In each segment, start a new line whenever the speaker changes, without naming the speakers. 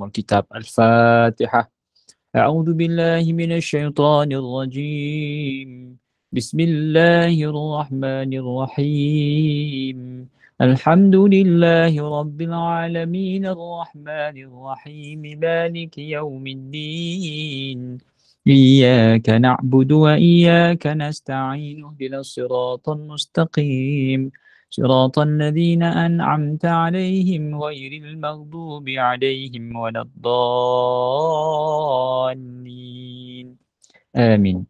Ummul Kitab. Al-Fatihah. A'udzu billahi minasyaitonir rajim. Bismillahirrahmanirrahim. Alhamdulillahi rabbil alamin arrahmanir rahim maliki yaumiddin. Iyyaka na'budu wa iyyaka nasta'in ihdinas siratal mustaqim. صراط الذين أنعمت عليهم غير المغضوب عليهم ولا الضالين آمين.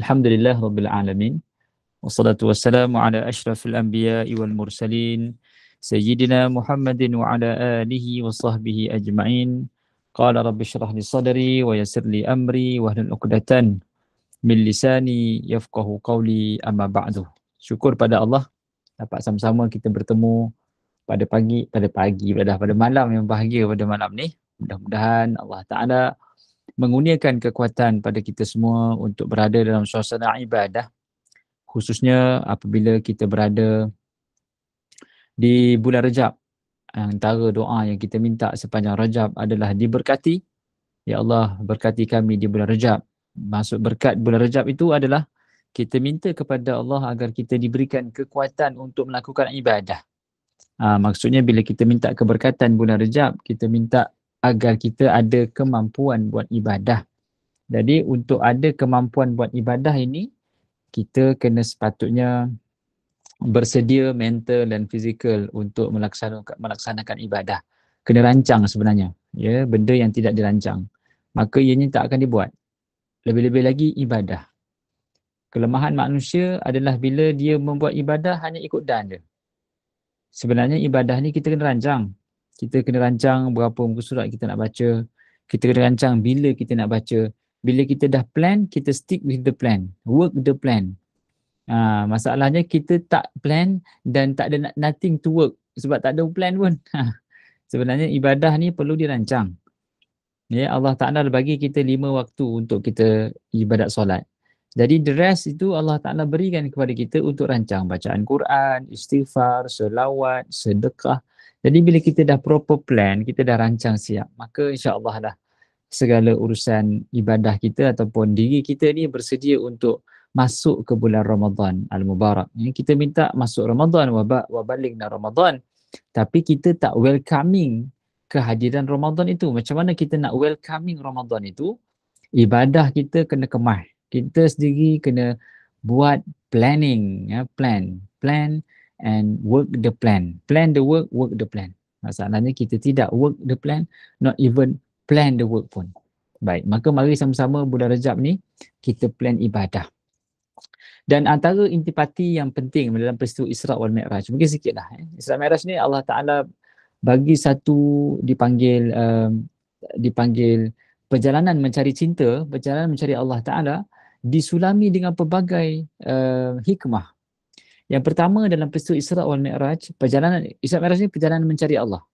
Alhamdulillah Rabbil Alamin. Wassalatu wassalamu ala ashrafil anbiya'i wal mursalin Sayyidina Muhammadin wa ala alihi wa sahbihi ajma'in. Qala rabbi syrah li sadri wa yassir li amri wahlul 'uqdatan min lisani yafqahu qawli, amma ba'du. Syukur pada Allah dapat sama-sama kita bertemu pada malam yang bahagia pada malam ni. Mudah-mudahan Allah Ta'ala mengurniakan kekuatan pada kita semua untuk berada dalam suasana ibadah, khususnya apabila kita berada di bulan Rajab. Antara doa yang kita minta sepanjang Rajab adalah diberkati. Ya Allah, berkati kami di bulan Rajab. Maksud berkat bulan Rajab itu adalah kita minta kepada Allah agar kita diberikan kekuatan untuk melakukan ibadah. Maksudnya bila kita minta keberkatan bulan Rajab, kita minta agar kita ada kemampuan buat ibadah. Jadi untuk ada kemampuan buat ibadah ini, kita kena sepatutnya bersedia mental dan fizikal untuk melaksanakan ibadah. Kena rancang sebenarnya. Ya, benda yang tidak dirancang, maka ianya tak akan dibuat. Lebih-lebih lagi ibadah. Kelemahan manusia adalah bila dia membuat ibadah hanya ikut dan je. Sebenarnya ibadah ni kita kena rancang. Kita kena rancang berapa muka surat kita nak baca. Kita kena rancang bila kita nak baca. Bila kita dah plan, kita stick with the plan. Work the plan. Masalahnya kita tak plan dan tak ada nothing to work sebab tak ada plan pun. Sebenarnya ibadah ni perlu dirancang. Ya, Allah Ta'ala bagi kita 5 waktu untuk kita ibadat solat. Jadi the rest itu Allah Ta'ala berikan kepada kita untuk rancang bacaan Quran, istighfar, selawat, sedekah. Jadi bila kita dah proper plan, kita dah rancang siap, maka insya-Allah dah segala urusan ibadah kita ataupun diri kita ni bersedia untuk masuk ke bulan Ramadan Al-Mubarak. Kita minta masuk Ramadan, wa balighna Ramadan. Tapi kita tak welcoming kehadiran Ramadan itu. Macam mana kita nak welcoming Ramadan itu? Ibadah kita kena kemas. Kita sendiri kena buat planning, ya, plan and work the plan. Plan the work the plan. Masalahnya kita tidak work the plan, not even plan the work pun. Baik, maka mari sama-sama bulan Rajab ni kita plan ibadah. Dan antara intipati yang penting dalam peristiwa Isra' wal Mi'raj, mungkin sikit lah. Isra' Mi'raj ni Allah Ta'ala bagi satu dipanggil perjalanan mencari cinta, perjalanan mencari Allah Ta'ala, disulami dengan pelbagai hikmah. Yang pertama dalam peristiwa Isra' wal Mi'raj, perjalanan Isra' Mi'raj ni perjalanan mencari Allah.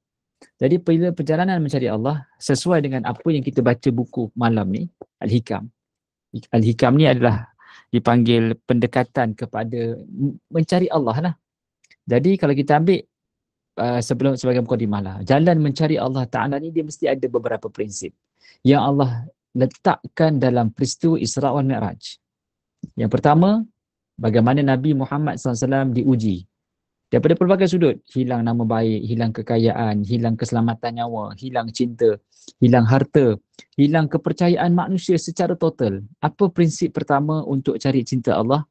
Jadi bila perjalanan mencari Allah sesuai dengan apa yang kita baca buku malam ni, Al-Hikam. Al-Hikam ni adalah dipanggil pendekatan kepada mencari Allah lah. Jadi kalau kita ambil sebelum sebagai mukadimah lah, jalan mencari Allah Ta'ala ni dia mesti ada beberapa prinsip yang Allah letakkan dalam peristiwa Isra' wal Mi'raj. Yang pertama, bagaimana Nabi Muhammad SAW diuji daripada pelbagai sudut. Hilang nama baik, hilang kekayaan, hilang keselamatan nyawa, hilang cinta, hilang harta, hilang kepercayaan manusia secara total. Apa prinsip pertama untuk cari cinta Allah?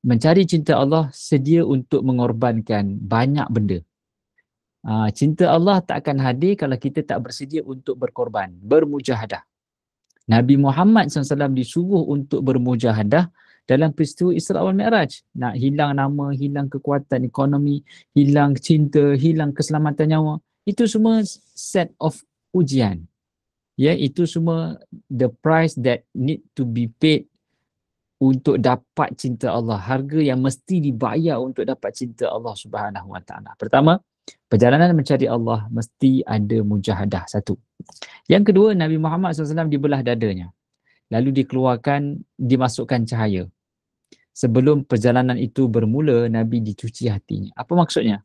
Mencari cinta Allah, sedia untuk mengorbankan banyak benda. Cinta Allah tak akan hadir kalau kita tak bersedia untuk berkorban, bermujahadah. Nabi Muhammad SAW disuruh untuk bermujahadah dalam peristiwa Isra' wal Mi'raj. Nak hilang nama, hilang kekuatan ekonomi, hilang cinta, hilang keselamatan nyawa. Itu semua set of ujian. Ya, itu semua the price that need to be paid untuk dapat cinta Allah. Harga yang mesti dibayar untuk dapat cinta Allah Subhanahu Wa Taala. Pertama, perjalanan mencari Allah mesti ada mujahadah, satu. Yang kedua, Nabi Muhammad SAW dibelah dadanya. Lalu dimasukkan cahaya. Sebelum perjalanan itu bermula, Nabi dicuci hatinya. Apa maksudnya?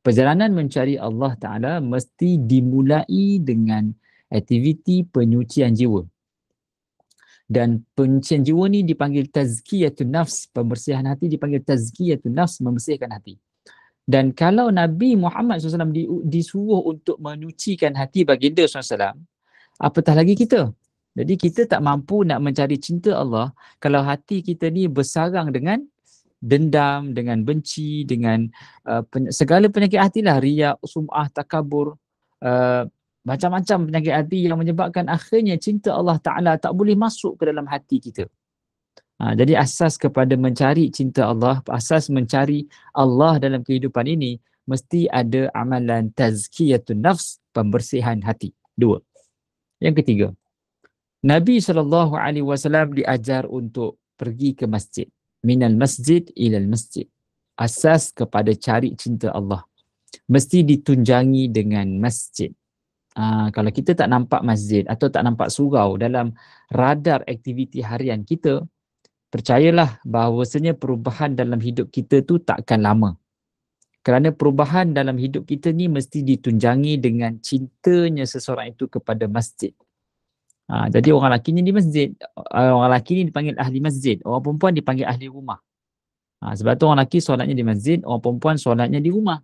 Perjalanan mencari Allah Ta'ala mesti dimulai dengan aktiviti penyucian jiwa. Dan penyucian jiwa ni dipanggil tazkiyatun nafs, pembersihan hati dipanggil tazkiyatun nafs, membersihkan hati. Dan kalau Nabi Muhammad SAW disuruh untuk menyucikan hati baginda SAW, apatah lagi kita. Jadi kita tak mampu nak mencari cinta Allah kalau hati kita ni bersarang dengan dendam, dengan benci, dengan segala penyakit hati lah, riak, sum'ah, takabur, macam-macam penyakit hati yang menyebabkan akhirnya cinta Allah Ta'ala tak boleh masuk ke dalam hati kita. Jadi asas kepada mencari cinta Allah, asas mencari Allah dalam kehidupan ini, mesti ada amalan tazkiyatun nafs, pembersihan hati. 2. Yang ketiga, Nabi SAW diajar untuk pergi ke masjid. Minal masjid ilal masjid. Asas kepada cari cinta Allah mesti ditunjangi dengan masjid. Kalau kita tak nampak masjid atau tak nampak surau dalam radar aktiviti harian kita, percayalah bahawasanya perubahan dalam hidup kita tu takkan lama. Kerana perubahan dalam hidup kita ni mesti ditunjangi dengan cintanya seseorang itu kepada masjid. Jadi orang lelaki ni di masjid, orang lelaki ni dipanggil ahli masjid, orang perempuan dipanggil ahli rumah. Sebab tu orang lelaki solatnya di masjid, orang perempuan solatnya di rumah.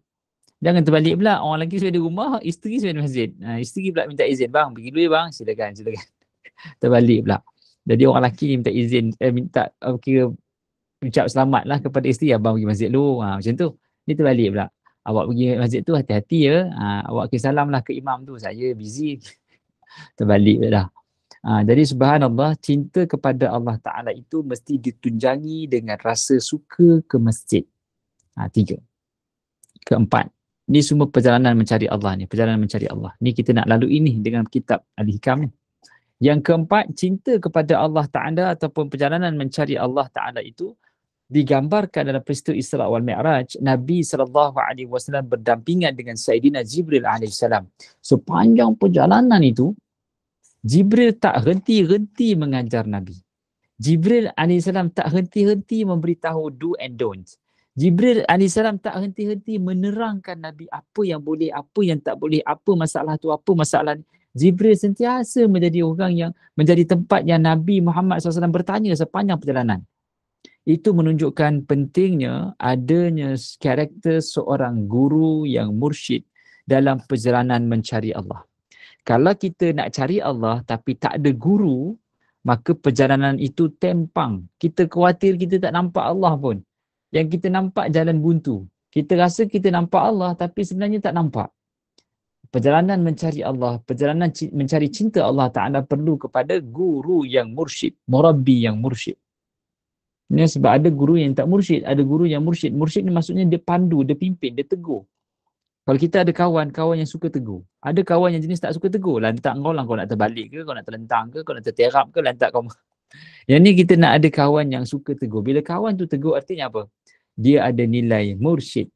Jangan terbalik pula, orang lelaki sudah di rumah, isteri sudah di masjid. Isteri pula minta izin, bang pergi dulu ya bang, silakan. Terbalik pula. Jadi orang lelaki ni minta izin, minta kira ucap selamat lah kepada isteri, abang pergi masjid dulu. Macam tu. Dia terbalik pula. Awak pergi masjid tu hati-hati ya. Awak kira salam lah ke imam tu, saya busy. Terbalik pula dah. Jadi subhanallah, cinta kepada Allah Ta'ala itu mesti ditunjangi dengan rasa suka ke masjid. 3. Keempat, ni semua perjalanan mencari Allah ni, perjalanan mencari Allah. Ni kita nak lalui ni dengan kitab Al-Hikam ni. Yang keempat, cinta kepada Allah Ta'ala ataupun perjalanan mencari Allah Ta'ala itu digambarkan dalam peristiwa Isra' wal Mi'raj. Nabi SAW berdampingan dengan Sayyidina Jibril AS. Sepanjang perjalanan itu, Jibril tak henti-henti mengajar Nabi. Jibril AS tak henti-henti memberitahu do and don'ts. Jibril AS tak henti-henti menerangkan Nabi apa yang boleh, apa yang tak boleh, apa masalah tu, apa masalah ni. Jibril sentiasa menjadi orang yang, menjadi tempat yang Nabi Muhammad SAW bertanya sepanjang perjalanan. Itu menunjukkan pentingnya adanya karakter seorang guru yang mursyid dalam perjalanan mencari Allah. Kalau kita nak cari Allah tapi tak ada guru, maka perjalanan itu tempang. Kita khawatir kita tak nampak Allah pun. Yang kita nampak jalan buntu. Kita rasa kita nampak Allah tapi sebenarnya tak nampak. Perjalanan mencari Allah, perjalanan mencari cinta Allah Ta'ala perlu kepada guru yang mursyid, murabbi yang mursyid. Ini sebab ada guru yang tak mursyid, ada guru yang mursyid. Mursyid ni maksudnya dia pandu, dia pimpin, dia tegur. Kalau kita ada kawan yang suka tegur. Ada kawan yang jenis tak suka tegur. Lantak kau lah, kau nak terbalik ke, kau nak terlentang ke, kau nak terterap ke, lantak kau. Yang ni kita nak ada kawan yang suka tegur. Bila kawan tu tegur artinya apa? Dia ada nilai mursyid.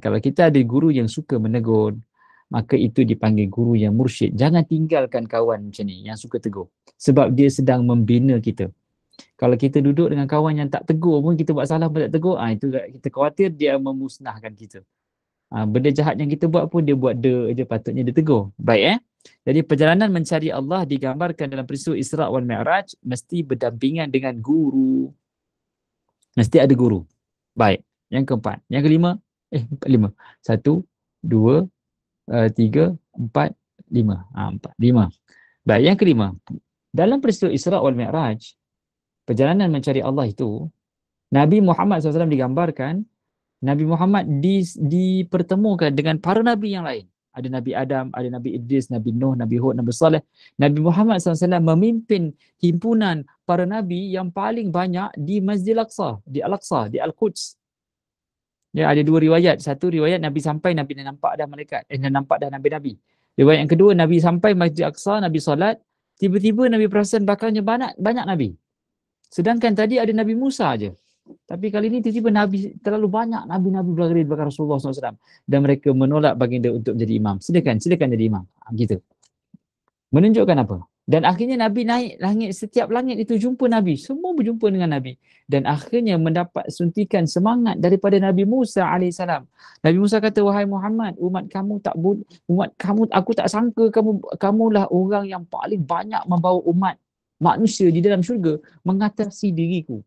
Kalau kita ada guru yang suka menegur, maka itu dipanggil guru yang mursyid. Jangan tinggalkan kawan macam ni yang suka tegur. Sebab dia sedang membina kita. Kalau kita duduk dengan kawan yang tak tegur pun, kita buat salah pun tak tegur, itu kita khawatir dia memusnahkan kita. Benda jahat yang kita buat pun dia buat dia patutnya dia tegur. Baik Jadi perjalanan mencari Allah digambarkan dalam peristiwa Isra' wal Mi'raj mesti berdampingan dengan guru. Mesti ada guru. Baik. Yang keempat. Yang kelima. 5. 1, 2, 3, 4, 5. 5. Baik. Yang kelima. Dalam peristiwa Isra' wal Mi'raj, perjalanan mencari Allah itu, Nabi Muhammad SAW digambarkan, Nabi Muhammad dipertemukan dengan para Nabi yang lain. Ada Nabi Adam, ada Nabi Idris, Nabi Nuh, Nabi Hud, Nabi Saleh. Nabi Muhammad SAW memimpin himpunan para Nabi yang paling banyak di Masjid Al-Aqsa, di Al-Aqsa, di Al-Quds. Ya, ada 2 riwayat. Satu riwayat Nabi sampai, Nabi dah nampak dah malaikat. Dah nampak dah Nabi-Nabi. Riwayat yang kedua, Nabi sampai Masjid Al-Aqsa, Nabi solat. Tiba-tiba Nabi perasan bakalnya banyak Nabi. Sedangkan tadi ada Nabi Musa aja. Tapi kali ini tiba-tiba Nabi, terlalu banyak Nabi-Nabi berada di belakang Rasulullah SAW. Dan mereka menolak baginda untuk menjadi imam. Silakan jadi imam. Gitu. Menunjukkan apa? Dan akhirnya Nabi naik langit, setiap langit itu jumpa Nabi. Semua berjumpa dengan Nabi. Dan akhirnya mendapat suntikan semangat daripada Nabi Musa alaihissalam. Nabi Musa kata, wahai Muhammad, umat kamu, aku tak sangka kamulah orang yang paling banyak membawa umat manusia di dalam syurga mengatasi diriku.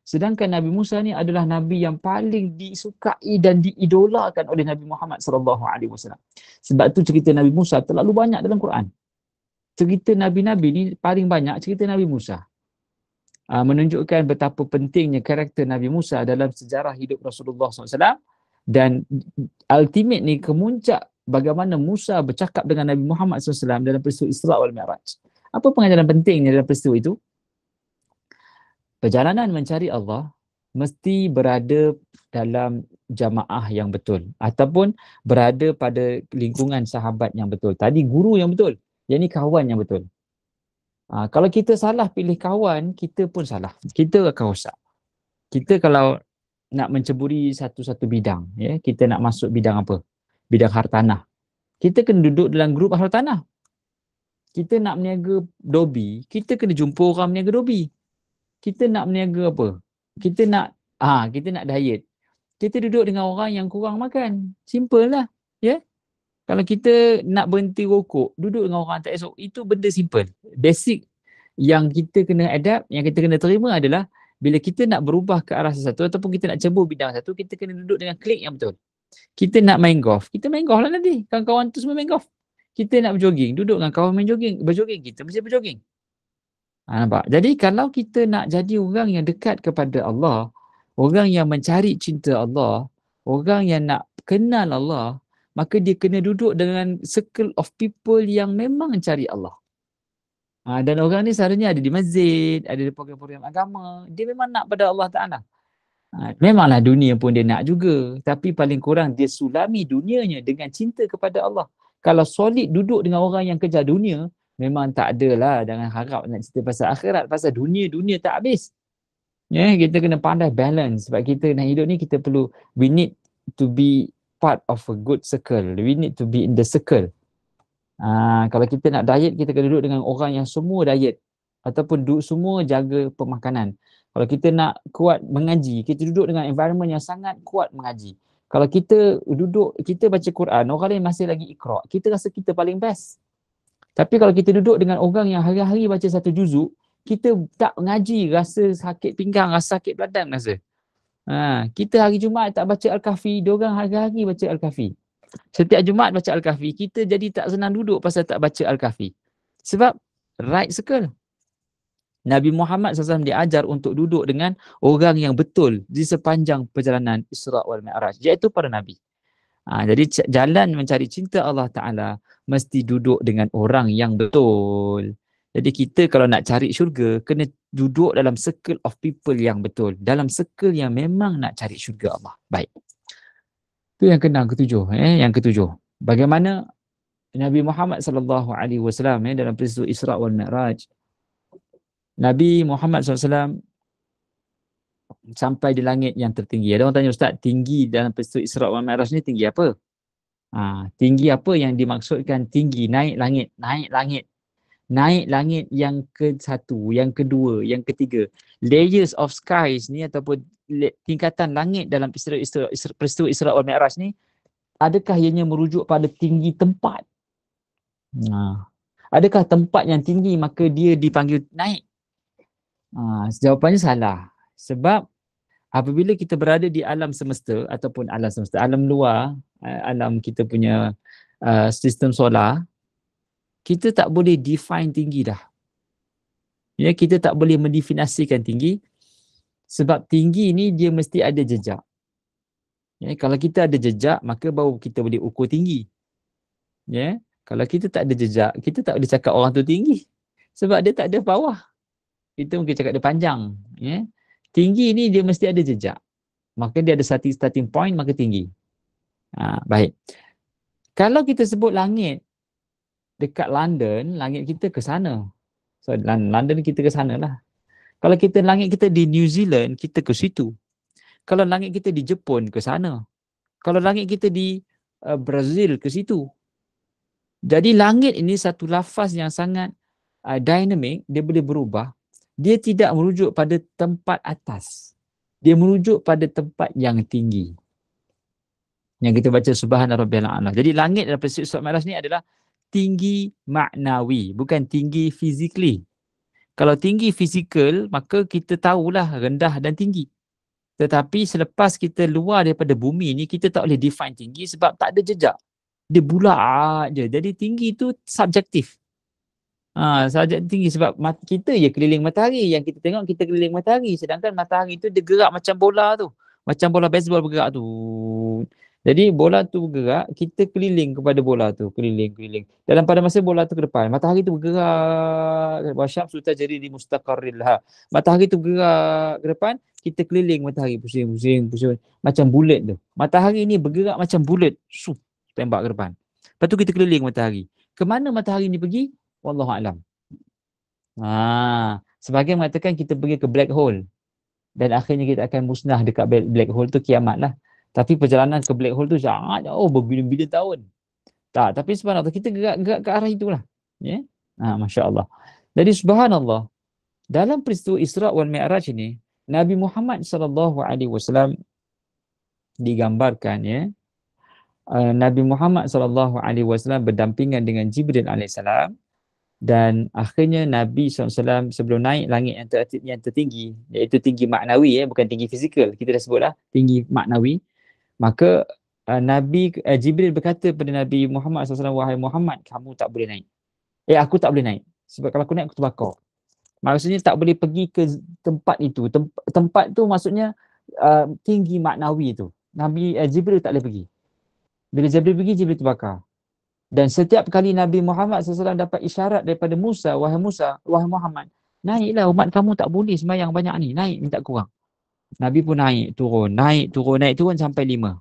Sedangkan Nabi Musa ni adalah Nabi yang paling disukai dan diidolakan oleh Nabi Muhammad SAW. Sebab tu cerita Nabi Musa terlalu banyak dalam Quran. Cerita Nabi-Nabi ni paling banyak cerita Nabi Musa. Menunjukkan betapa pentingnya karakter Nabi Musa dalam sejarah hidup Rasulullah SAW. Dan ultimate ni kemuncak bagaimana Musa bercakap dengan Nabi Muhammad SAW dalam peristiwa Isra' wal Mi'raj. Apa pengajaran pentingnya dalam peristiwa itu? Perjalanan mencari Allah mesti berada dalam jamaah yang betul ataupun berada pada lingkungan sahabat yang betul. Tadi guru yang betul, yang ni kawan yang betul. Kalau kita salah pilih kawan, kita pun salah. Kita akan rosak. Kita kalau nak menceburi satu-satu bidang, ya, kita nak masuk bidang apa? Bidang hartanah. Kita kena duduk dalam grup hartanah. Kita nak meniaga dobi, kita kena jumpa orang meniaga dobi. Kita nak meniaga apa? Kita nak diet. Kita duduk dengan orang yang kurang makan. Simple lah. Ya? Kalau kita nak berhenti rokok, duduk dengan orang tak esok, itu benda simple. Basic yang kita kena adapt, yang kita kena terima adalah bila kita nak berubah ke arah sesuatu ataupun kita nak cebur bidang satu, kita kena duduk dengan klik yang betul. Kita nak main golf, kita main golf lah nanti. Kawan-kawan tu semua main golf. Kita nak berjoging, duduk dengan kawan main berjoging, kita mesti berjoging. Nampak? Jadi kalau kita nak jadi orang yang dekat kepada Allah, orang yang mencari cinta Allah, orang yang nak kenal Allah, maka dia kena duduk dengan circle of people yang memang cari Allah. Dan orang ni seharusnya ada di masjid, ada di program-program agama. Dia memang nak pada Allah Ta'ala. Memanglah dunia pun dia nak juga. Tapi paling kurang dia sulami dunianya dengan cinta kepada Allah. Kalau solid duduk dengan orang yang kejar dunia, memang tak adalah. Jangan harap nak cerita pasal akhirat. Pasal dunia tak habis. Ya, kita kena pandai balance. Sebab kita nak hidup ni kita perlu, we need to be part of a good circle. We need to be in the circle. Kalau kita nak diet, kita kena duduk dengan orang yang semua diet ataupun semua jaga pemakanan. Kalau kita nak kuat mengaji, kita duduk dengan environment yang sangat kuat mengaji. Kalau kita duduk, kita baca Quran, orang lain masih lagi iqra', kita rasa kita paling best. Tapi kalau kita duduk dengan orang yang hari-hari baca satu juzuk, kita tak mengaji, rasa sakit pinggang, rasa sakit badan rasa. Kita hari Jumaat tak baca Al-Kahfi, diorang hari-hari baca Al-Kahfi. Setiap Jumaat baca Al-Kahfi, kita jadi tak senang duduk pasal tak baca Al-Kahfi. Sebab right circle. Nabi Muhammad SAW diajar untuk duduk dengan orang yang betul di sepanjang perjalanan Isra' wal Mi'raj, iaitu para Nabi. Jadi jalan mencari cinta Allah Ta'ala mesti duduk dengan orang yang betul. Jadi kita kalau nak cari syurga, kena duduk dalam circle of people yang betul. Dalam circle yang memang nak cari syurga Allah. Baik. Itu yang ketujuh. Yang ketujuh. Bagaimana Nabi Muhammad SAW dalam peristiwa Isra' wal Mi'raj. Nabi Muhammad SAW sampai di langit yang tertinggi. Ada orang tanya, Ustaz, tinggi dalam peristiwa Isra' wal Mi'raj ni tinggi apa? Tinggi apa yang dimaksudkan tinggi? Naik langit. Naik langit yang ke-1, yang kedua, yang ketiga. Layers of skies ni ataupun tingkatan langit dalam peristiwa Isra' wal Mi'raj ni, adakah ianya merujuk pada tinggi tempat? Adakah tempat yang tinggi maka dia dipanggil naik? Jawapannya salah. Sebab apabila kita berada di alam semesta ataupun alam luar, alam kita punya sistem solar, kita tak boleh define tinggi dah. Ya, kita tak boleh mendefinisikan tinggi sebab tinggi ni dia mesti ada jejak. Ya, kalau kita ada jejak, maka baru kita boleh ukur tinggi. Ya, kalau kita tak ada jejak, kita tak boleh cakap orang tu tinggi sebab dia tak ada bawah. Kita mungkin cakap dia panjang. Ya. Tinggi ni dia mesti ada jejak. Maka dia ada starting point, maka tinggi. Baik. Kalau kita sebut langit dekat London, langit kita ke sana. So London kita ke sana lah. Kalau langit kita di New Zealand, kita ke situ. Kalau langit kita di Jepun, ke sana. Kalau langit kita di Brazil, ke situ. Jadi langit ini satu lafaz yang sangat dynamic, dia boleh berubah. Dia tidak merujuk pada tempat atas. Dia merujuk pada tempat yang tinggi. Yang kita baca subhana rabbiyal a'la. Jadi langit dalam peristiwa Isra Mi'raj ni adalah tinggi maknawi, bukan tinggi physically. Kalau tinggi fizikal, maka kita tahulah rendah dan tinggi. Tetapi selepas kita luar daripada bumi ni, kita tak boleh define tinggi sebab tak ada jejak. Dia bulat je. Jadi tinggi tu subjektif. Sahaja tinggi sebab kita je keliling matahari. Yang kita tengok, kita keliling matahari. Sedangkan matahari tu dia gerak macam bola tu. Macam bola baseball bergerak tu. Jadi bola tu bergerak, kita keliling kepada bola tu. Keliling. Dalam pada masa bola tu ke depan, matahari tu bergerak. Wasyamsu tajri li mustaqarrin laha. Matahari tu bergerak ke depan, kita keliling matahari. Pusing. Macam bulat tu. Matahari ni bergerak macam bulat. Tembak ke depan. Lepas tu kita keliling matahari. Kemana matahari ni pergi? Wallahualam. Sebagian mengatakan kita pergi ke black hole dan akhirnya kita akan musnah dekat black hole tu, kiamat lah. Tapi perjalanan ke black hole tu sangat jauh, berbilion-bilion tahun. Tapi subhanallah, kita gerak ke arah itulah. Ya. Masya-Allah. Jadi subhanallah, dalam peristiwa Isra wal Mi'raj ini, Nabi Muhammad SAW digambarkan, ya. Nabi Muhammad SAW berdampingan dengan Jibril alaihissalam. Dan akhirnya Nabi SAW sebelum naik langit yang tertinggi, iaitu tinggi maknawi, bukan tinggi fizikal, kita dah sebutlah, tinggi maknawi. Maka Jibril berkata kepada Nabi Muhammad SAW, wahai Muhammad, kamu tak boleh naik. Aku tak boleh naik. Sebab kalau aku naik, aku terbakar. Maksudnya tak boleh pergi ke tempat itu. Tempat tu maksudnya tinggi maknawi tu. Jibril tak boleh pergi. Bila Jibril pergi, Jibril terbakar. Dan setiap kali Nabi Muhammad SAW dapat isyarat daripada Musa, wahai Muhammad, naiklah, umat kamu tak boleh sembahyang banyak ni, naik, minta kurang. Nabi pun naik, turun sampai 5.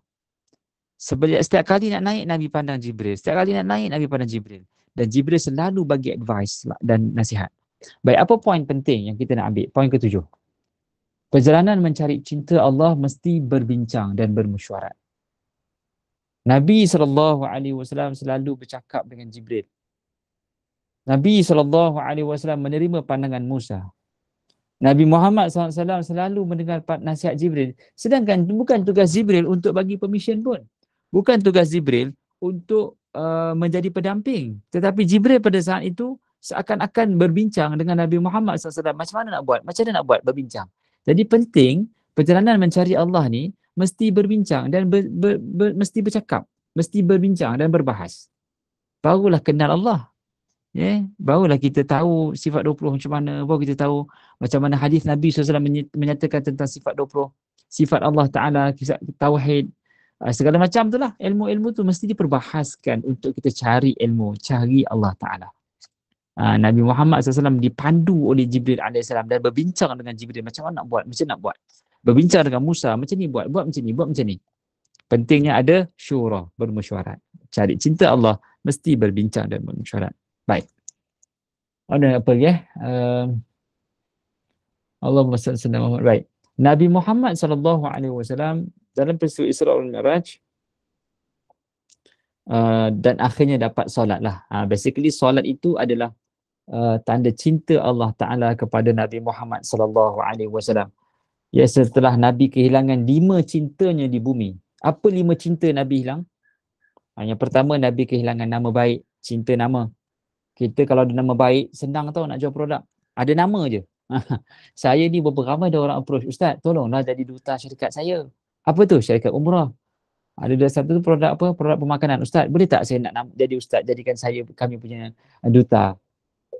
Setiap kali nak naik, Nabi pandang Jibril. Setiap kali nak naik, Nabi pandang Jibril. Dan Jibril selalu bagi advice dan nasihat. Baik, apa poin penting yang kita nak ambil? Poin ke-7. Perjalanan mencari cinta Allah mesti berbincang dan bermesyuarat. Nabi SAW selalu bercakap dengan Jibril. Nabi SAW menerima pandangan Musa. Nabi Muhammad SAW selalu mendengar nasihat Jibril. Sedangkan bukan tugas Jibril untuk bagi permission pun. Bukan tugas Jibril untuk menjadi pendamping. Tetapi Jibril pada saat itu seakan-akan berbincang dengan Nabi Muhammad SAW. Macam mana nak buat? Macam mana nak buat? Berbincang. Jadi penting, perjalanan mencari Allah ni mesti berbincang dan mesti bercakap, mesti berbincang dan berbahas. Barulah kenal Allah. Barulah kita tahu sifat 20 macam mana, baru kita tahu macam mana hadis Nabi SAW menyatakan tentang sifat 20, sifat Allah Ta'ala, tauhid, segala macam tu lah. Ilmu-ilmu tu mesti diperbahaskan untuk kita cari ilmu, cari Allah Ta'ala. Nabi Muhammad SAW dipandu oleh Jibril AS dan berbincang dengan Jibril macam mana nak buat, macam nak buat. Berbincang dengan Musa, macam ni buat macam ni. Pentingnya ada syura, bermesyuarat. Cari cinta Allah, mesti berbincang dan bermesyuarat. Baik. Ada apa lagi? Allahumma salli ala Muhammad. Baik. Nabi Muhammad SAW dalam peristiwa Isra wal Mi'raj dan akhirnya dapat solat lah. Basically solat itu adalah tanda cinta Allah Ta'ala kepada Nabi Muhammad SAW. Ya, setelah Nabi kehilangan 5 cintanya di bumi. Apa 5 cinta Nabi hilang? Yang pertama, Nabi kehilangan nama baik, cinta nama. Kita kalau ada nama baik, senang tau nak jual produk. Ada nama je. Saya ni beberapa ramai ada orang approach, Ustaz, tolonglah jadi duta syarikat saya. Apa tu? Syarikat umrah. Ada satu tu produk apa? Produk pemakanan. Ustaz, boleh tak saya nak jadi Ustaz, jadikan kami punya duta?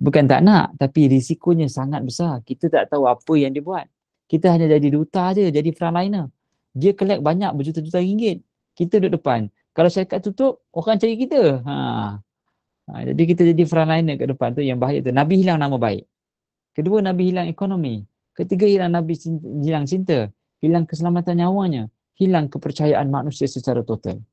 Bukan tak nak, tapi risikonya sangat besar. Kita tak tahu apa yang dia buat. Kita hanya jadi duta je, jadi frontliner. Dia collect banyak berjuta-juta ringgit. Kita duduk depan. Kalau syarikat tutup, orang cari kita. Jadi kita jadi frontliner kat depan tu yang bahaya tu. Nabi hilang nama baik. Kedua, Nabi hilang ekonomi. Ketiga, Nabi hilang cinta. Hilang keselamatan nyawanya. Hilang kepercayaan manusia secara total.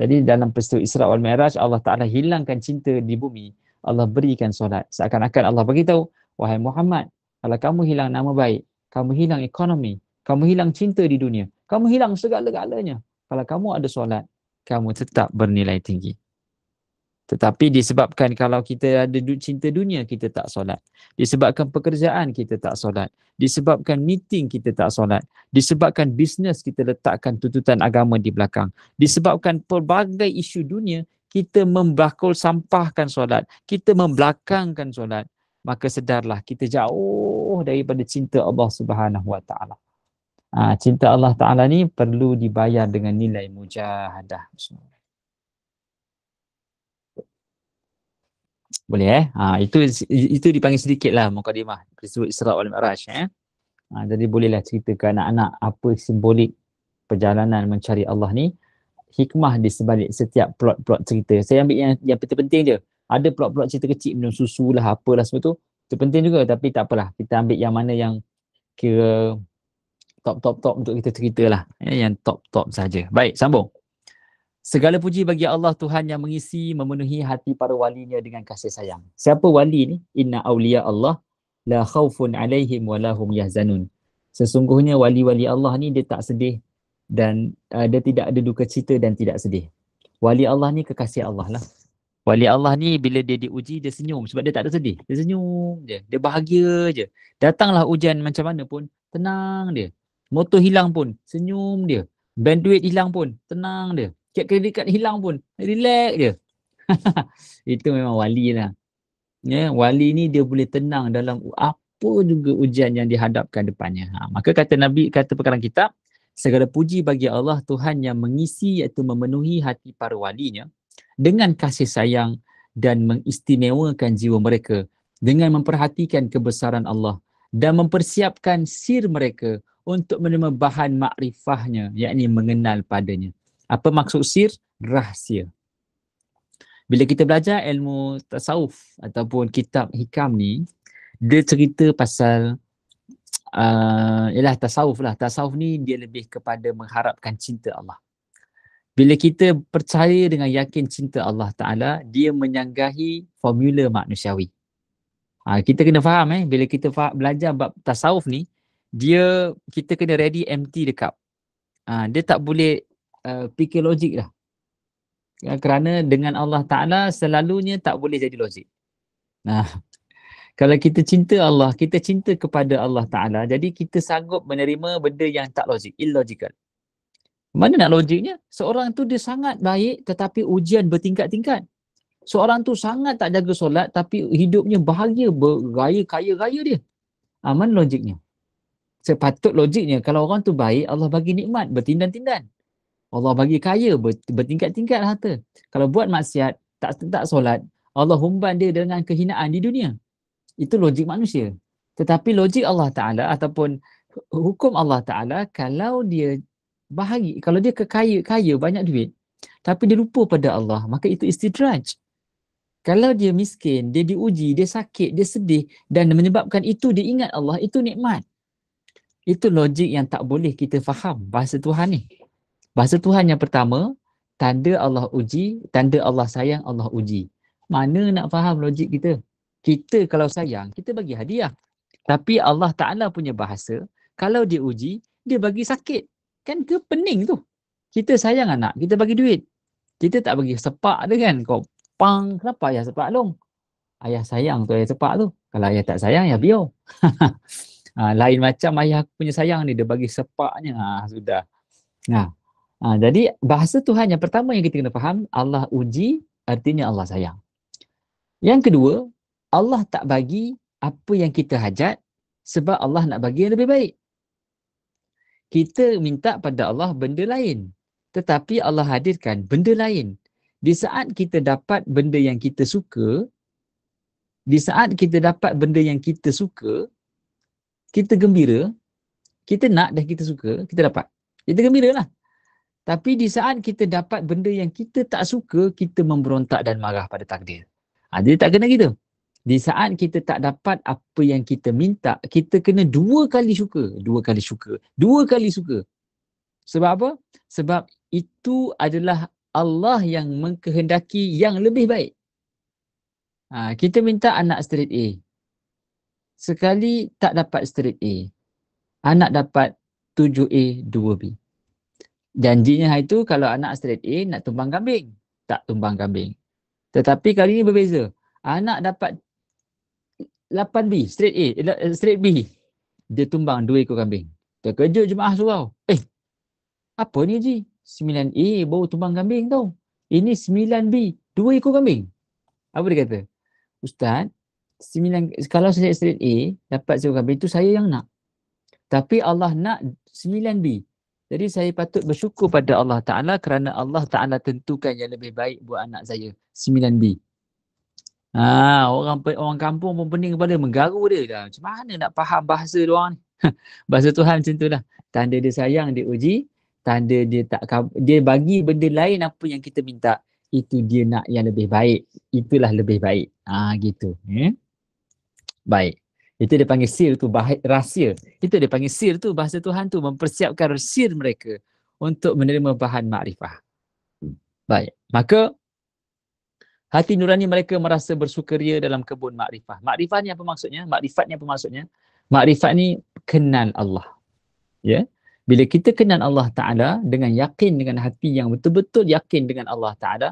Jadi dalam peristiwa Isra wal Mi'raj, Allah Ta'ala hilangkan cinta di bumi. Allah berikan solat. Seakan-akan Allah beritahu, wahai Muhammad, kalau kamu hilang nama baik, kamu hilang ekonomi, kamu hilang cinta di dunia, kamu hilang segala-galanya. Kalau kamu ada solat, kamu tetap bernilai tinggi. Tetapi disebabkan kalau kita ada cinta dunia, kita tak solat. Disebabkan pekerjaan, kita tak solat. Disebabkan meeting, kita tak solat. Disebabkan bisnes, kita letakkan tuntutan agama di belakang. Disebabkan pelbagai isu dunia, kita membakul sampahkan solat. Kita membelakangkan solat. Maka sedarlah, kita jauh daripada cinta Allah Subhanahu Wa Taala. Cinta Allah Ta'ala ni perlu dibayar dengan nilai mujahadah. Boleh itu dipanggil sedikit lah mukadimah peristiwa Isra wal Mi'raj. Jadi bolehlah cerita ke anak-anak apa simbolik perjalanan mencari Allah ni, hikmah di sebalik setiap plot-plot cerita. Saya ambil yang penting-penting je. Ada plot-plot cerita kecil, minum susu lah, apalah semua tu. Itu penting juga, tapi tak apalah. Kita ambil yang mana yang kira top untuk kita cerita lah. Yang top saja. Baik, sambung. Segala puji bagi Allah Tuhan yang mengisi, memenuhi hati para walinya dengan kasih sayang. Siapa wali ni? Inna awliya Allah la khawfun alaihim wa lahum yahzanun. Sesungguhnya wali-wali Allah ni dia tak sedih dan dia tidak ada duka cita dan tidak sedih. Wali Allah ni kekasih Allah lah. Wali Allah ni bila dia diuji, dia senyum sebab dia tak ada sedih. Dia senyum je. Dia bahagia je. Datanglah ujian macam mana pun, tenang dia. Motor hilang pun, senyum dia. Bandwidth hilang pun, tenang dia. Kad kredit kad hilang pun, relax je. Itu memang wali lah. Ya, wali ni dia boleh tenang dalam apa juga ujian yang dihadapkan depannya. Maka kata Nabi, kata perkataan kitab, segala puji bagi Allah Tuhan yang mengisi iaitu memenuhi hati para walinya dengan kasih sayang dan mengistimewakan jiwa mereka dengan memperhatikan kebesaran Allah dan mempersiapkan sir mereka untuk menerima bahan makrifahnya, yakni mengenal padanya. Apa maksud sir? Rahsia. Bila kita belajar ilmu tasawuf ataupun kitab hikam ni, dia cerita pasal tasawuf lah. Tasawuf ni dia lebih kepada mengharapkan cinta Allah. Bila kita percaya dengan yakin cinta Allah Ta'ala, dia menyanggahi formula manusiawi. Kita kena faham bila kita belajar bab tasawuf ni, kita kena ready empty the cup. Dia tak boleh fikir logik lah. Kerana dengan Allah Ta'ala selalunya tak boleh jadi logik. Kalau kita cinta Allah, kita cinta kepada Allah Ta'ala, jadi kita sanggup menerima benda yang tak logik, illogical. Mana nak logiknya? Seorang tu dia sangat baik tetapi ujian bertingkat-tingkat. Seorang tu sangat tak jaga solat tapi hidupnya bahagia, bergaya, kaya-raya dia. Mana logiknya? Sepatut logiknya kalau orang tu baik, Allah bagi nikmat bertindan-tindan. Allah bagi kaya bertingkat-tingkat harta. Kalau buat maksiat, tak solat, Allah humban dia dengan kehinaan di dunia. Itu logik manusia. Tetapi logik Allah Ta'ala ataupun hukum Allah Ta'ala, kalau dia bahagia, kalau dia kaya banyak duit tapi dia lupa pada Allah, maka itu istidraj. Kalau dia miskin, dia diuji, dia sakit, dia sedih dan menyebabkan itu dia ingat Allah, itu nikmat. Itu logik yang tak boleh kita faham bahasa Tuhan ni. Bahasa Tuhan yang pertama, tanda Allah uji, tanda Allah sayang, Allah uji. Mana nak faham logik kita? Kita kalau sayang, kita bagi hadiah. Tapi Allah Ta'ala punya bahasa, kalau dia uji, dia bagi sakit. Kan ke pening tu. Kita sayang anak, kita bagi duit. Kita tak bagi sepak dia kan. Kau pang, kenapa ayah sepak long? Ayah sayang tu ayah sepak tu. Kalau ayah tak sayang, ayah biar. Lain macam ayah punya sayang ni, dia bagi sepaknya. Sudah. Jadi bahasa Tuhan yang pertama yang kita kena faham, Allah uji, artinya Allah sayang. Yang kedua, Allah tak bagi apa yang kita hajat sebab Allah nak bagi yang lebih baik. Kita minta pada Allah benda lain, tetapi Allah hadirkan benda lain. Di saat kita dapat benda yang kita suka, kita gembira, kita nak dan kita suka, kita dapat. Kita gembira lah. Tapi di saat kita dapat benda yang kita tak suka, kita memberontak dan marah pada takdir. Jadi tak kena gitu. Di saat kita tak dapat apa yang kita minta, kita kena dua kali suka. Sebab apa? Sebab itu adalah Allah yang mengkehendaki yang lebih baik. Kita minta anak straight A. Sekali tak dapat straight A. Anak dapat 7A, 2B. Janjinya itu kalau anak straight A nak tumbang kambing. Tak tumbang kambing. Tetapi kali ini berbeza. Anak dapat 8B, straight A, straight B. Dia tumbang 2 ekor kambing. Terkejut jemaah surau. Apa ni Ji? 9A baru tumbang kambing tau. Ini 9B, 2 ekor kambing. Apa dia kata? Ustaz, kalau saya straight A, dapat seekor kambing, itu saya yang nak. Tapi Allah nak 9B. Jadi saya patut bersyukur pada Allah Ta'ala kerana Allah Ta'ala tentukan yang lebih baik buat anak saya, 9B. Orang kampung pun pening kepala, menggaru dia dah. Macam mana nak faham bahasa dia orang ni? Bahasa Tuhan macam tu lah. Tanda dia sayang, dia uji. Tanda dia dia bagi benda lain apa yang kita minta. Itu dia nak yang lebih baik. Itulah lebih baik. Gitu. Baik. Itu dia panggil sir tu, rahsia. Itu dia panggil sir tu, bahasa Tuhan tu mempersiapkan sir mereka untuk menerima bahan makrifah. Baik. Maka hati nurani mereka merasa bersukaria dalam kebun makrifah. Makrifah ni apa maksudnya? Makrifat ni apa maksudnya? Makrifat ni kenal Allah. Ya. Bila kita kenal Allah Ta'ala dengan yakin, dengan hati yang betul-betul yakin dengan Allah Ta'ala,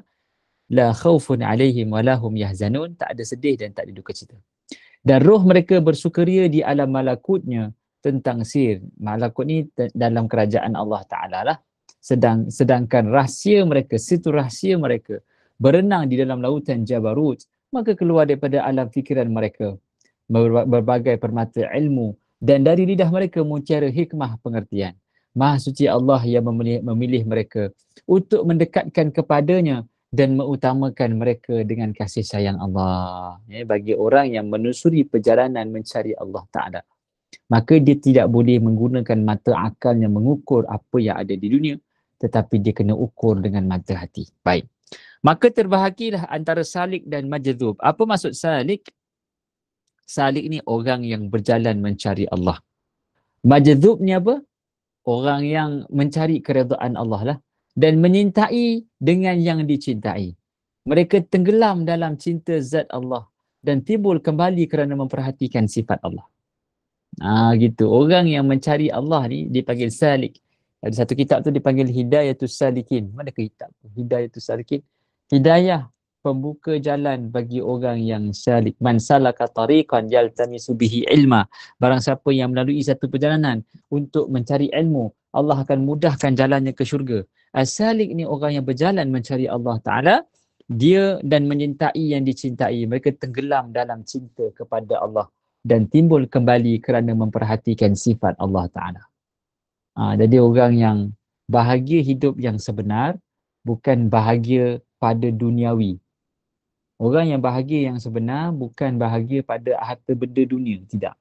la khaufun alaihim walahum yahzanun, tak ada sedih dan tak ada duka cita. Dan roh mereka bersukaria di alam malakutnya tentang sir. Malakut ni dalam kerajaan Allah Ta'ala lah. Sedangkan rahsia mereka, situ rahsia mereka berenang di dalam lautan Jabarut, maka keluar daripada alam fikiran mereka berbagai permata ilmu, dan dari lidah mereka mutiara hikmah pengertian. Maha suci Allah yang memilih mereka untuk mendekatkan kepadanya dan mengutamakan mereka dengan kasih sayang Allah. Bagi orang yang menusuri perjalanan mencari Allah Ta'ala, maka dia tidak boleh menggunakan mata akalnya mengukur apa yang ada di dunia, tetapi dia kena ukur dengan mata hati. Baik. Maka terbahagilah antara salik dan majdzub. Apa maksud salik? Salik ni orang yang berjalan mencari Allah. Majdzub ni apa? Orang yang mencari keredaan Allah lah. Dan menyintai dengan yang dicintai. Mereka tenggelam dalam cinta zat Allah dan timbul kembali kerana memperhatikan sifat Allah. Gitu. Orang yang mencari Allah ni dipanggil salik. Ada satu kitab tu dipanggil Hidayatus Salikin. Mana ke kitab? Hidayatus Salikin. Hidayah, pembuka jalan bagi orang yang salik. Man salaka tariqan yaltamisu bihi ilma. Barang siapa yang melalui satu perjalanan untuk mencari ilmu, Allah akan mudahkan jalannya ke syurga. As-salik ni orang yang berjalan mencari Allah Ta'ala, dia dan menyintai yang dicintai. Mereka tenggelam dalam cinta kepada Allah dan timbul kembali kerana memperhatikan sifat Allah Ta'ala. Jadi orang yang bahagia hidup yang sebenar, bukan bahagia pada duniawi. Orang yang bahagia yang sebenar bukan bahagia pada harta benda dunia. Tidak.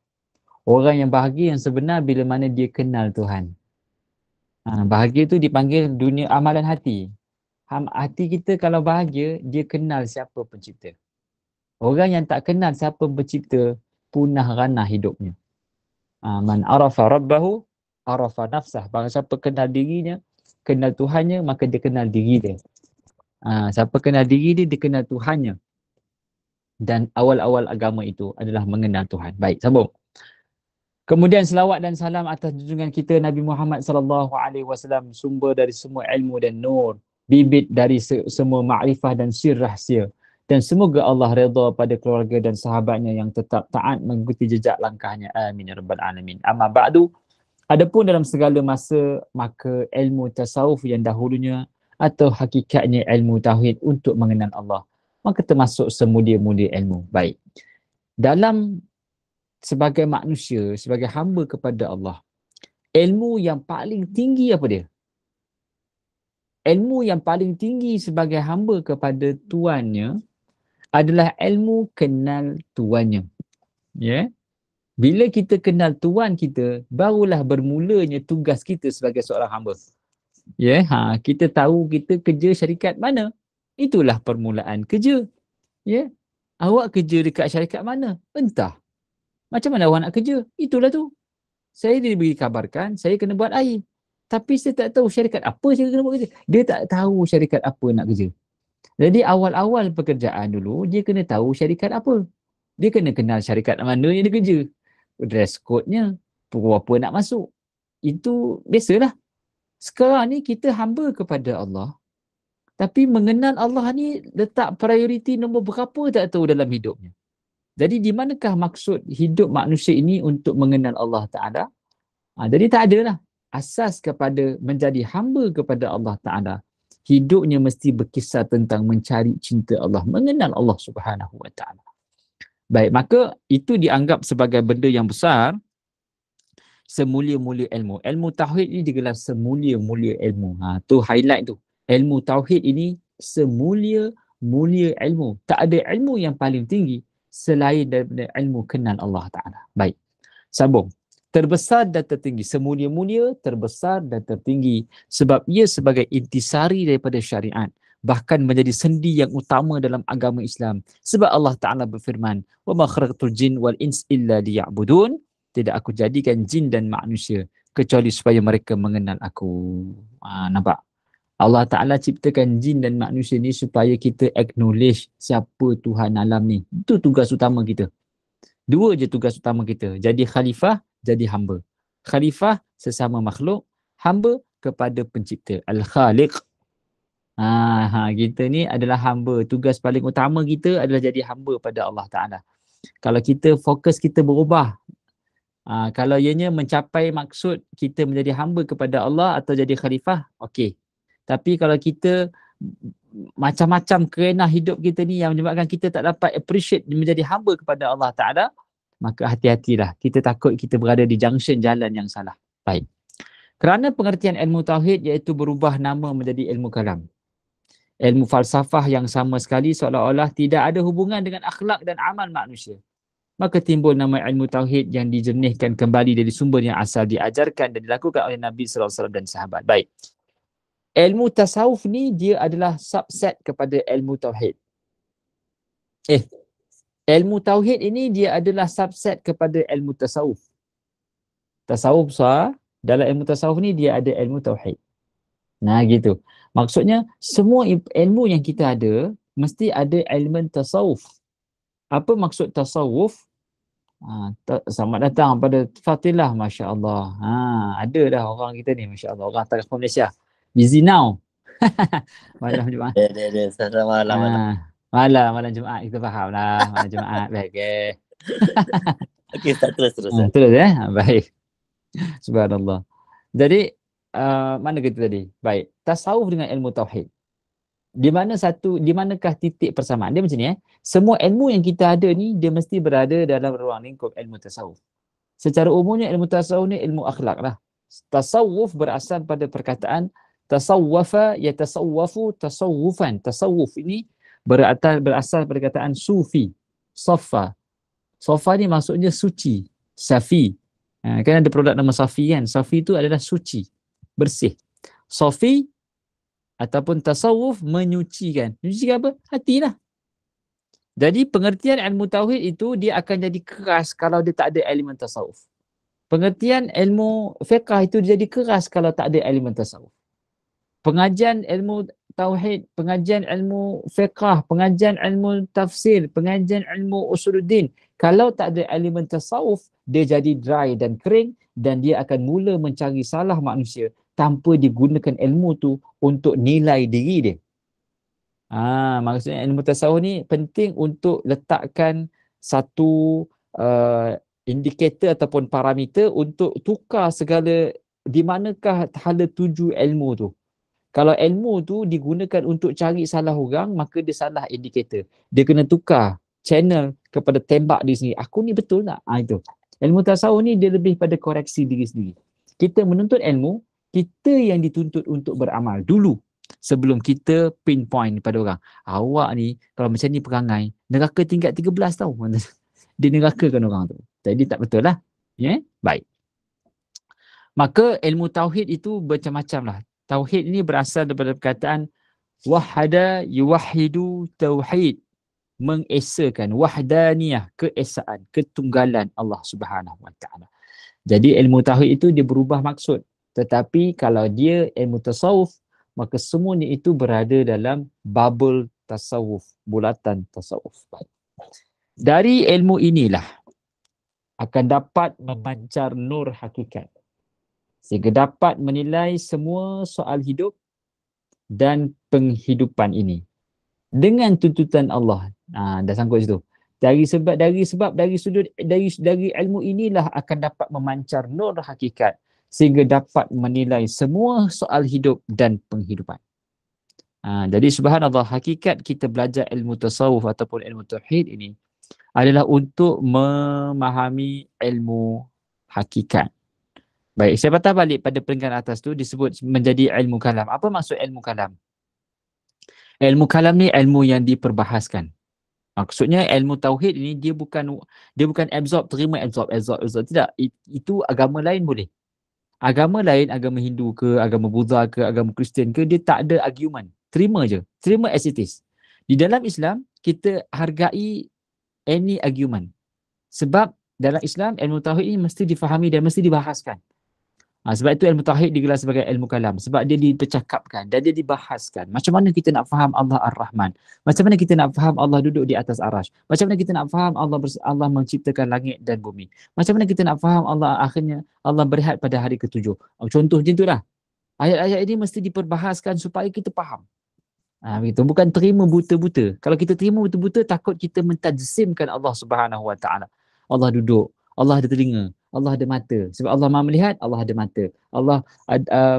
Orang yang bahagia yang sebenar bila mana dia kenal Tuhan. Bahagia tu dipanggil dunia amalan hati. Hati kita kalau bahagia, dia kenal siapa pencipta. Orang yang tak kenal siapa pencipta, punah ranah hidupnya. Man arafa rabbahu, arafa nafsah. Barang siapa kenal dirinya, kenal Tuhannya, maka dia kenal diri dia. Siapa kenal diri dia, dia kenal Tuhannya. Dan awal-awal agama itu adalah mengenal Tuhan. Baik, sambung. Kemudian selawat dan salam atas junjungan kita Nabi Muhammad SAW, sumber dari semua ilmu dan nur, bibit dari semua makrifah dan sir rahsia. Dan semoga Allah redha pada keluarga dan sahabatnya yang tetap taat mengikuti jejak langkahnya. Amin ya rabbal alamin. Amma ba'du. Adapun dalam segala masa, maka ilmu tasawuf yang dahulunya atau hakikatnya ilmu tauhid untuk mengenal Allah, maka termasuk semulia-mulia ilmu. Baik. Dalam sebagai manusia, sebagai hamba kepada Allah, ilmu yang paling tinggi apa dia? Ilmu yang paling tinggi sebagai hamba kepada Tuannya adalah ilmu kenal Tuannya. Ya. Bila kita kenal Tuan kita, barulah bermulanya tugas kita sebagai seorang hamba. Ya, kita tahu kita kerja syarikat mana. Itulah permulaan kerja. Ya. Awak kerja dekat syarikat mana? Entah. Macam mana awak nak kerja? Itulah tu. Saya diberi kabarkan, saya kena buat air. Tapi saya tak tahu syarikat apa saya kena buat kerja. Dia tak tahu syarikat apa nak kerja. Jadi awal-awal pekerjaan dulu, dia kena tahu syarikat apa. Dia kena kenal syarikat mana yang dia kerja. Dress code-nya, pukul apa nak masuk. Itu biasalah. Sekarang ni kita hamba kepada Allah. Tapi mengenal Allah ni letak prioriti nombor berapa tak tahu dalam hidupnya. Jadi di manakah maksud hidup manusia ini untuk mengenal Allah Ta'ala? Jadi tak adalah. Asas kepada menjadi hamba kepada Allah Ta'ala, hidupnya mesti berkisar tentang mencari cinta Allah, mengenal Allah Subhanahu Wa Ta'ala. Baik, maka itu dianggap sebagai benda yang besar, semulia-mulia ilmu. Ilmu tauhid ini digelar semulia-mulia ilmu. Tu highlight tu. Ilmu tauhid ini semulia-mulia ilmu. Tak ada ilmu yang paling tinggi selain daripada ilmu kenal Allah Ta'ala. Baik, sambung. Terbesar dan tertinggi, semulia-mulia, terbesar dan tertinggi, sebab ia sebagai intisari daripada syariat, bahkan menjadi sendi yang utama dalam agama Islam. Sebab Allah Ta'ala berfirman, وَمَا خَلَقْتُ الْجِنَّ وَالْإِنسَ إِلَّا لِيَعْبُدُونَ, tidak aku jadikan jin dan manusia kecuali supaya mereka mengenal aku. Nampak? Allah Ta'ala ciptakan jin dan manusia ni supaya kita acknowledge siapa Tuhan alam ni. Itu tugas utama kita. Dua je tugas utama kita. Jadi khalifah, jadi hamba. Khalifah sesama makhluk, hamba kepada pencipta. Al-Khaliq. Kita ni adalah hamba. Tugas paling utama kita adalah jadi hamba pada Allah Ta'ala. Kalau kita fokus kita berubah, kalau ianya mencapai maksud kita menjadi hamba kepada Allah atau jadi khalifah, okey. Tapi kalau kita macam-macam kerana hidup kita ni yang menyebabkan kita tak dapat appreciate menjadi hamba kepada Allah Ta'ala, maka hati-hatilah. Kita takut kita berada di junction jalan yang salah. Baik. Kerana pengertian ilmu tauhid iaitu berubah nama menjadi ilmu kalam. Ilmu falsafah yang sama sekali seolah-olah tidak ada hubungan dengan akhlak dan amal manusia. Maka timbul nama ilmu tauhid yang dijernihkan kembali dari sumber yang asal diajarkan dan dilakukan oleh Nabi SAW dan sahabat. Baik. Ilmu tasawuf ni dia adalah subset kepada ilmu tauhid. Ilmu tauhid ini dia adalah subset kepada ilmu tasawuf. Tasawuf dalam ilmu tasawuf ni dia ada ilmu tauhid. Gitu. Maksudnya semua ilmu yang kita ada mesti ada elemen tasawuf. Apa maksud tasawuf? Selamat datang pada Fatilah, Masya Allah. Ada dah orang kita ni, Masya Allah. Orang telefon Malaysia. Busy now. Malam Jumaat. Malam Jumaat, kita faham lah. Malam Jumaat, baik.
Okey, terus.
Terus baik. Subhanallah. Jadi, mana kita tadi? Baik, tasawuf dengan ilmu tauhid. Di manakah titik persamaan? Dia macam ni, semua ilmu yang kita ada ni, dia mesti berada dalam ruang lingkup ilmu tasawuf. Secara umumnya ilmu tasawuf ni ilmu akhlak lah. Tasawuf berasal pada perkataan tasawwafa yatasawwafu tasawwufan. Tasawuf ini berasal pada perkataan sufi, safa. Safa ni maksudnya suci, safi. Kan ada produk nama safi kan? Safi itu adalah suci, bersih. Safi ataupun tasawuf menyucikan. Menyucikan apa? Hatilah. Jadi pengertian ilmu tauhid itu dia akan jadi keras kalau dia tak ada elemen tasawuf. Pengertian ilmu fiqh itu jadi keras kalau tak ada elemen tasawuf. Pengajian ilmu tauhid, pengajian ilmu fiqh, pengajian ilmu tafsir, pengajian ilmu usuluddin, kalau tak ada elemen tasawuf, dia jadi dry dan kering dan dia akan mula mencari salah manusia tanpa digunakan ilmu tu untuk nilai diri dia. Maksudnya ilmu tasawuf ni penting untuk letakkan satu indikator ataupun parameter untuk tukar segala di manakah hala tuju ilmu tu. Kalau ilmu tu digunakan untuk cari salah orang, maka dia salah indikator. Dia kena tukar channel kepada tembak diri sendiri. Aku ni betul tak? Itu. Ilmu tasawuf ni dia lebih pada koreksi diri sendiri. Kita menuntut ilmu, kita yang dituntut untuk beramal dulu sebelum kita pinpoint pada orang. Awak ni kalau macam ni perangai, neraka tingkat 13 tau. Dia nerakakan orang tu. Jadi tak betul lah. Baik. Maka ilmu tauhid itu macam-macam lah. Tauhid ini berasal daripada perkataan wahada yuwahidu tauhid, mengesakan, wahdaniyah, keesaan, ketunggalan Allah Subhanahu Wa Taala. Jadi ilmu tauhid itu dia berubah maksud. Tetapi kalau dia ilmu tasawuf, maka semuanya itu berada dalam bubble tasawuf, bulatan tasawuf. Dari ilmu inilah akan dapat memancar nur hakikat, sehingga dapat menilai semua soal hidup dan penghidupan ini dengan tuntutan Allah. Dah sangkut situ. Dari ilmu inilah akan dapat memancar nur hakikat sehingga dapat menilai semua soal hidup dan penghidupan. Jadi subhanallah, hakikat kita belajar ilmu tasawuf ataupun ilmu tauhid ini adalah untuk memahami ilmu hakikat. Baik, saya patah balik pada peringkat atas tu disebut menjadi ilmu kalam. Apa maksud ilmu kalam? Ilmu kalam ni ilmu yang diperbahaskan. Maksudnya ilmu tauhid ini dia bukan absorb, terima, absorb. Tidak. Itu agama lain boleh. Agama lain, agama Hindu ke, agama Buddha ke, agama Kristian ke, dia tak ada argument. Terima je. Terima as it is. Di dalam Islam, kita hargai any argument. Sebab dalam Islam, ilmu tauhid ini mesti difahami dan mesti dibahaskan. Sebab itu ilmu tauhid digelar sebagai ilmu kalam. Sebab dia dipercakapkan dan dia dibahaskan. Macam mana kita nak faham Allah Ar-Rahman? Macam mana kita nak faham Allah duduk di atas arash? Macam mana kita nak faham Allah menciptakan langit dan bumi? Macam mana kita nak faham Allah akhirnya Allah berehat pada hari ke-7? Contoh macam itulah. Ayat-ayat ini mesti diperbahaskan supaya kita faham. Begitu. Bukan terima buta-buta. Kalau kita terima buta-buta, takut kita mentajsimkan Allah Subhanahu Wa Taala. Allah duduk, Allah ada telinga, Allah ada mata. Sebab Allah Maha melihat, Allah ada mata. Allah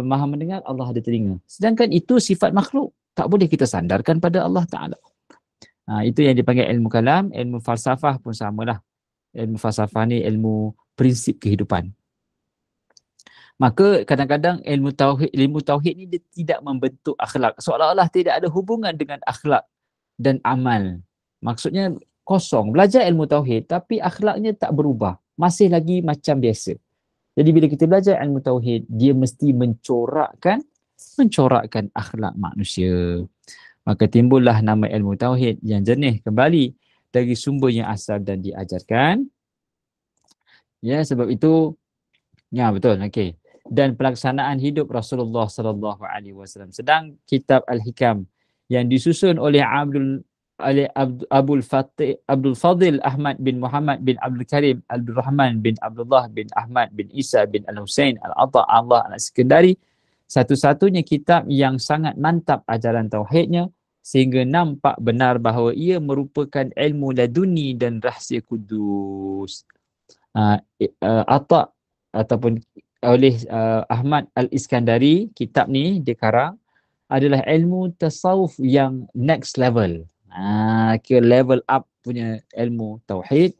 Maha mendengar, Allah ada telinga. Sedangkan itu sifat makhluk. Tak boleh kita sandarkan pada Allah Ta'ala. Itu yang dipanggil ilmu kalam. Ilmu falsafah pun samalah. Ilmu falsafah ni ilmu prinsip kehidupan. Maka kadang-kadang ilmu tauhid ni dia tidak membentuk akhlak. Seolah-olah tidak ada hubungan dengan akhlak dan amal. Maksudnya kosong. Belajar ilmu tauhid tapi akhlaknya tak berubah. Masih lagi macam biasa. Jadi bila kita belajar ilmu tauhid, dia mesti mencorakkan akhlak manusia. Maka timbullah nama ilmu tauhid yang jernih kembali dari sumber yang asal dan diajarkan. Ya, sebab itu betul. Okey. Dan pelaksanaan hidup Rasulullah sallallahu alaihi wasallam. Sedang kitab Al-Hikam yang disusun oleh Abdul Fadil Ahmad bin Muhammad bin Abdul Karim Abdul Rahman bin Abdullah bin Ahmad bin Isa bin Al-Husain Al-Atta Allah Al-Sekandari, satu-satunya kitab yang sangat mantap ajaran tauhidnya sehingga nampak benar bahawa ia merupakan ilmu laduni dan rahsia kudus. Atta ataupun oleh Ahmad Al-Iskandari, kitab ni dia karang adalah ilmu tasawuf yang next level. Kira level up punya ilmu tauhid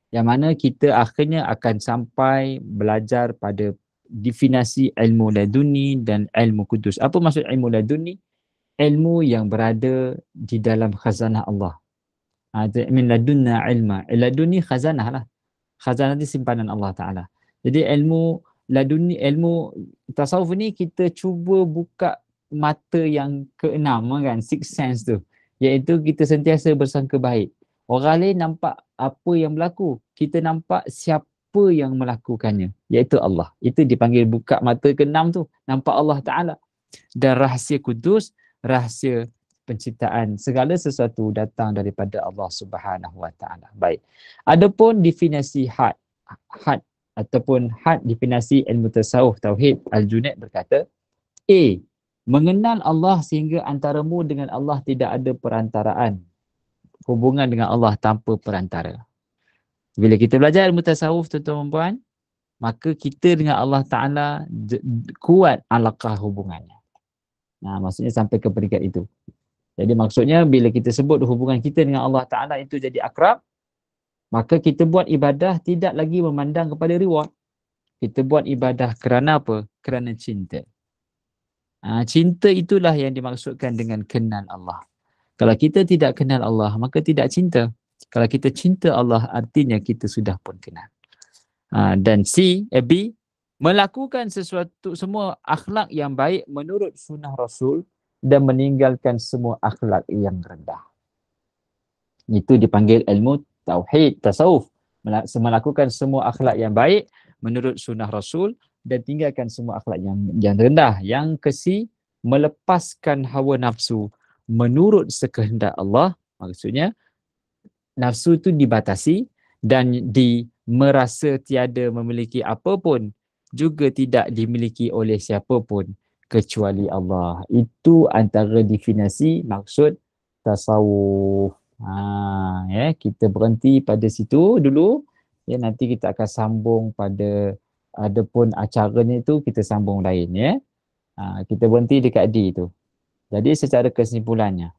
yang mana kita akhirnya akan sampai belajar pada definisi ilmu laduni dan ilmu kudus. Apa maksud ilmu laduni? Ilmu yang berada di dalam khazanah Allah. Min ladunna ilma. Laduni khazanah lah. Khazanah ni simpanan Allah Ta'ala. Jadi ilmu laduni, ilmu tasawuf ni kita cuba buka mata yang keenam kan, sixth sense tu. Iaitu kita sentiasa bersangka baik. Orang lain nampak apa yang berlaku, kita nampak siapa yang melakukannya, iaitu Allah. Itu dipanggil buka mata keenam tu, nampak Allah Ta'ala. Dan rahsia kudus, rahsia penciptaan, segala sesuatu datang daripada Allah Subhanahu Wa Ta'ala. Baik. Adapun definisi had ataupun had definisi ilmu tasawuf tauhid, Al-Junaid berkata, A. Mengenal Allah sehingga antaramu dengan Allah tidak ada perantaraan. Hubungan dengan Allah tanpa perantara. Bila kita belajar ilmu tasawuf, tuan-tuan dan puan, maka kita dengan Allah Ta'ala kuat alaqah hubungannya. Maksudnya sampai ke peringkat itu. Jadi maksudnya bila kita sebut hubungan kita dengan Allah Ta'ala itu jadi akrab, maka kita buat ibadah tidak lagi memandang kepada reward. Kita buat ibadah kerana apa? Kerana cinta. Cinta itulah yang dimaksudkan dengan kenal Allah. Kalau kita tidak kenal Allah, maka tidak cinta. Kalau kita cinta Allah, artinya kita sudah pun kenal. Dan B, melakukan sesuatu, semua akhlak yang baik menurut sunnah Rasul dan meninggalkan semua akhlak yang rendah. Itu dipanggil ilmu tauhid, tasawuf. Melakukan semua akhlak yang baik menurut sunnah Rasul dan tinggalkan semua akhlak yang rendah. Yang ke-C, melepaskan hawa nafsu menurut sekehendak Allah. Maksudnya nafsu itu dibatasi dan merasa tiada memiliki apa pun, juga tidak dimiliki oleh siapa pun, kecuali Allah. Itu antara definisi maksud tasawuf. Ya, kita berhenti pada situ dulu. Ya, nanti kita akan sambung pada adapun acaranya itu kita sambung lain ya. Kita berhenti dekat D tu. Jadi secara kesimpulannya,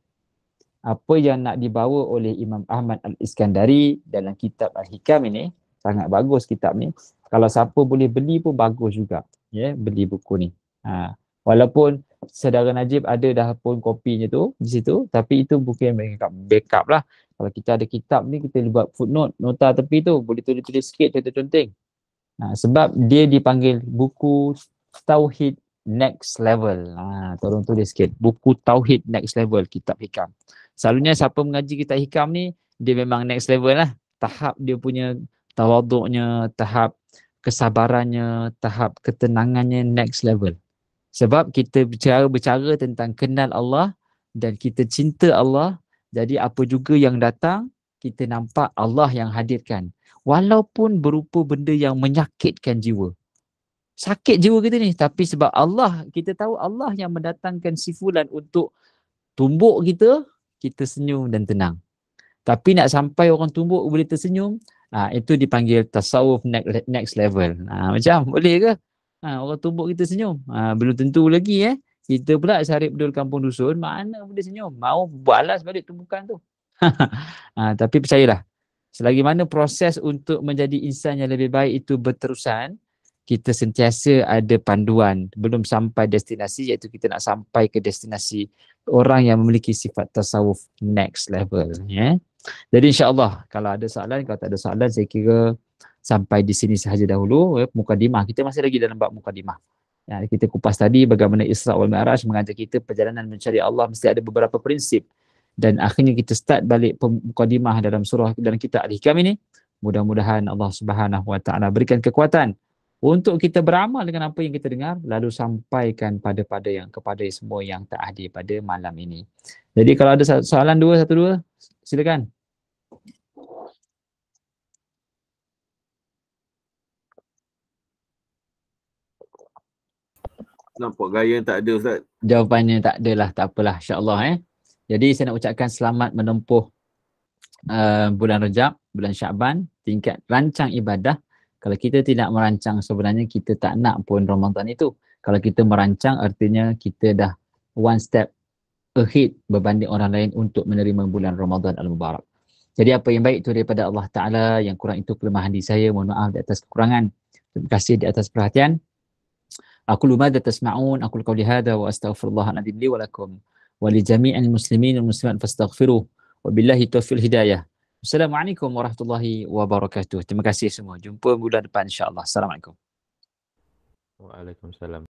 apa yang nak dibawa oleh Imam Ahmad Al-Iskandari dalam kitab Al-Hikam ini, sangat bagus kitab ni. Kalau siapa boleh beli pun bagus juga. Ya, beli buku ni. Walaupun saudara Najib ada dah pun kopinya tu di situ, tapi itu bukan backup lah. Kalau kita ada kitab ni, kita buat footnote, nota tepi tu, boleh tulis-tulis sikit, contoh-conteng. Sebab dia dipanggil buku Tauhid Next Level. Tolong tulis sikit. Buku Tauhid Next Level, kitab Hikam. Selalunya siapa mengaji kitab Hikam ni, dia memang next level lah. Tahap dia punya tawaduknya, tahap kesabarannya, tahap ketenangannya next level. Sebab kita bercara tentang kenal Allah dan kita cinta Allah. Jadi apa juga yang datang, kita nampak Allah yang hadirkan. Walaupun berupa benda yang menyakitkan jiwa. Sakit jiwa kita ni. Tapi sebab Allah, kita tahu Allah yang mendatangkan si fulan untuk tumbuk kita, kita senyum dan tenang. Tapi nak sampai orang tumbuk boleh tersenyum, itu dipanggil tasawuf next level. Macam boleh ke? Orang tumbuk kita senyum. Belum tentu lagi kita pula Syarif Bedul Kampung Dusun, mana boleh senyum? Mau balas balik tumbukan tu. Tapi percayalah, selagi mana proses untuk menjadi insan yang lebih baik itu berterusan, kita sentiasa ada panduan belum sampai destinasi, iaitu kita nak sampai ke destinasi orang yang memiliki sifat tasawuf next level. Jadi insya-Allah kalau ada soalan, kalau tak ada soalan saya kira sampai di sini sahaja dahulu. Mukadimah kita masih lagi dalam bab mukadimah. Kita kupas tadi bagaimana Isra wal Mi'raj mengajar kita perjalanan mencari Allah mesti ada beberapa prinsip. Dan akhirnya kita start balik mukadimah dalam surah dalam kitab Al-Hikam ini. Mudah-mudahan Allah Subhanahu Wa Taala berikan kekuatan untuk kita beramal dengan apa yang kita dengar, lalu sampaikan kepada semua yang tak hadir pada malam ini. Jadi kalau ada soalan satu dua, silakan.
Nampak gaya yang tak ada, Ustaz.
Jawapannya tak adalah, tak apalah, insya-Allah. Jadi saya nak ucapkan selamat menempuh bulan Rajab, bulan Syaban, tingkat rancang ibadah. Kalau kita tidak merancang, sebenarnya kita tak nak pun Ramadan itu. Kalau kita merancang, artinya kita dah one step ahead berbanding orang lain untuk menerima bulan Ramadan Al-Mubarak. Jadi apa yang baik itu daripada Allah Ta'ala, yang kurang itu kelemahan di saya, mohon maaf di atas kekurangan. Terima kasih di atas perhatian. Aku lumadha tasma'un, aku qawli hadha wa astaghfirullahaladzim li wa lakum wa li jami'al muslimin wal muslimat fastaghfiruh wa billahi taufiq hidayah. Assalamualaikum warahmatullahi wabarakatuh. Terima kasih semua. Jumpa bulan depan insya-Allah. Assalamualaikum.
Waalaikumsalam.